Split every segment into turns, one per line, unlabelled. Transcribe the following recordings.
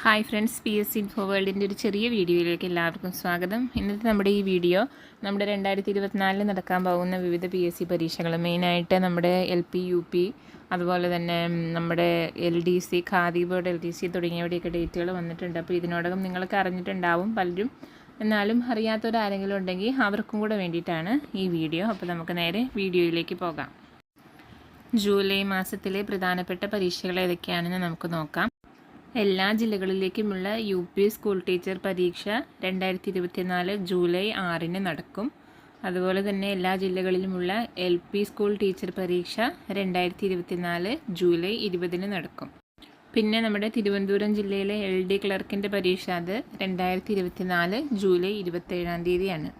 Hi friends, PSC info വേൾഡിൻ്റെ ഒരു ചെറിയ വീഡിയോയിലേക്ക് എല്ലാവർക്കും സ്വാഗതം. ഇന്നത്തെ നമ്മുടെ ഈ വീഡിയോ നമ്മുടെ 2024 നടക്കാൻ പോകുന്ന വിവിധ PSC പരീക്ഷകൾ, മെയിനായിട്ട് നമ്മുടെ LP UP അതുപോലെ തന്നെ നമ്മുടെ LDC, ഖാദി ബോർഡ് LDC തുടങ്ങിയവയുടെയൊക്കെ ഡേറ്റുകൾ വന്നിട്ടുണ്ട്. അപ്പോൾ ഇതിനോടകം നിങ്ങൾക്ക് അറിഞ്ഞിട്ടുണ്ടാവും പലരും, എന്നാലും അറിയാത്തവരാരെങ്കിലും ഉണ്ടെങ്കിൽ അവർക്കും കൂടെ വേണ്ടിയിട്ടാണ് ഈ വീഡിയോ. അപ്പോൾ നമുക്ക് നേരെ വീഡിയോയിലേക്ക് പോകാം. ജൂലൈ മാസത്തിലെ പ്രധാനപ്പെട്ട പരീക്ഷകൾ ഏതൊക്കെയാണെന്ന് നമുക്ക് നോക്കാം. എല്ലാ ജില്ലകളിലേക്കുമുള്ള UP സ്കൂൾ ടീച്ചർ പരീക്ഷ 2024 ജൂലൈ 6 നടക്കും. അതുപോലെ തന്നെ എല്ലാ ജില്ലകളിലുമുള്ള LP സ്കൂൾ ടീച്ചർ പരീക്ഷ 2024 ജൂലൈ 20 നടക്കും. പിന്നെ നമ്മുടെ തിരുവനന്തപുരം ജില്ലയിലെ LD ക്ലർക്കിൻ്റെ പരീക്ഷ അത് 2024 ജൂലൈ 27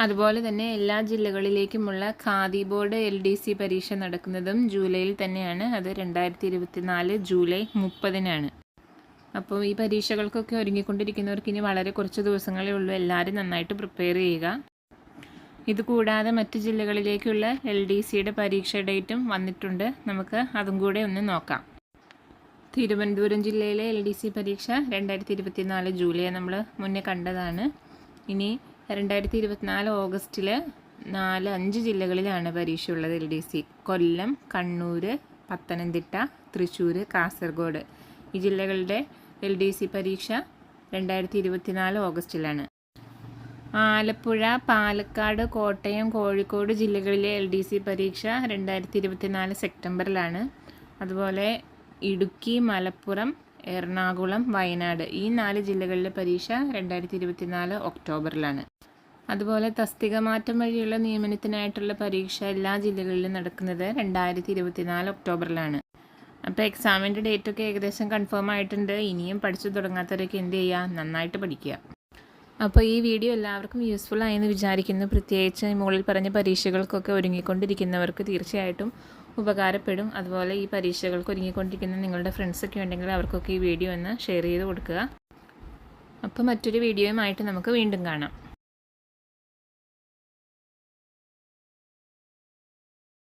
അതുപോലെ തന്നെ എല്ലാ ജില്ലകളിലേക്കുമുള്ള ഖാദി ബോർഡ് LDC പരീക്ഷ നടക്കുന്നതും ജൂലൈയിൽ തന്നെയാണ്. അത് 2024 ജൂലൈ 30 അപ്പോൾ ഈ പരീക്ഷകൾക്കൊക്കെ ഒരുങ്ങിക്കൊണ്ടിരിക്കുന്നവർക്ക് ഇനി വളരെ കുറച്ച് ദിവസങ്ങളേ ഉള്ളൂ. എല്ലാവരും നന്നായിട്ട് പ്രിപ്പയർ ചെയ്യുക. ഇതുകൂടാതെ മറ്റ് ജില്ലകളിലേക്കുള്ള LDCയുടെ പരീക്ഷ ഡേറ്റും വന്നിട്ടുണ്ട്. നമുക്ക് അതും കൂടെ ഒന്ന് നോക്കാം. തിരുവനന്തപുരം ജില്ലയിലെ LDC പരീക്ഷ 2024 ജൂലൈ നമ്മൾ മുന്നേ കണ്ടതാണ്. ഇനി 2024 ഓഗസ്റ്റിൽ 4-5 ജില്ലകളിലാണ് പരീക്ഷയുള്ളത്. LDC കൊല്ലം, കണ്ണൂർ, പത്തനംതിട്ട, തൃശ്ശൂർ, കാസർഗോഡ് ഈ ജില്ലകളുടെ LDC പരീക്ഷ 2024 ഓഗസ്റ്റിലാണ്. ആലപ്പുഴ, പാലക്കാട്, കോട്ടയം, കോഴിക്കോട് ജില്ലകളിലെ LDC പരീക്ഷ 2024 സെപ്റ്റംബറിലാണ്. അതുപോലെ ഇടുക്കി, മലപ്പുറം, എറണാകുളം, വയനാട് ഈ 4 ജില്ലകളിലെ പരീക്ഷ 2024 ഒക്ടോബറിലാണ്. അതുപോലെ തസ്തിക മാറ്റം വഴിയുള്ള നിയമനത്തിനായിട്ടുള്ള പരീക്ഷ എല്ലാ ജില്ലകളിലും നടക്കുന്നത് 2024 ഒക്ടോബറിലാണ്. അപ്പോൾ എക്സാമിൻ്റെ ഡേറ്റൊക്കെ ഏകദേശം കൺഫേം ആയിട്ടുണ്ട്. ഇനിയും പഠിച്ചു തുടങ്ങാത്തവരൊക്കെ എന്ത് ചെയ്യുക, നന്നായിട്ട് പഠിക്കുക. അപ്പോൾ ഈ വീഡിയോ എല്ലാവർക്കും യൂസ്ഫുൾ ആയെന്ന് വിചാരിക്കുന്നു. പ്രത്യേകിച്ച് മുകളിൽ പറഞ്ഞ പരീക്ഷകൾക്കൊക്കെ ഒരുങ്ങിക്കൊണ്ടിരിക്കുന്നവർക്ക് തീർച്ചയായിട്ടും ഉപകാരപ്പെടും. അതുപോലെ ഈ പരീക്ഷകൾക്ക് ഒരുങ്ങിക്കൊണ്ടിരിക്കുന്ന നിങ്ങളുടെ ഫ്രണ്ട്സൊക്കെ ഉണ്ടെങ്കിൽ അവർക്കൊക്കെ ഈ വീഡിയോ ഒന്ന് ഷെയർ ചെയ്ത് കൊടുക്കുക. അപ്പോൾ മറ്റൊരു വീഡിയോയുമായിട്ട് നമുക്ക് വീണ്ടും കാണാം.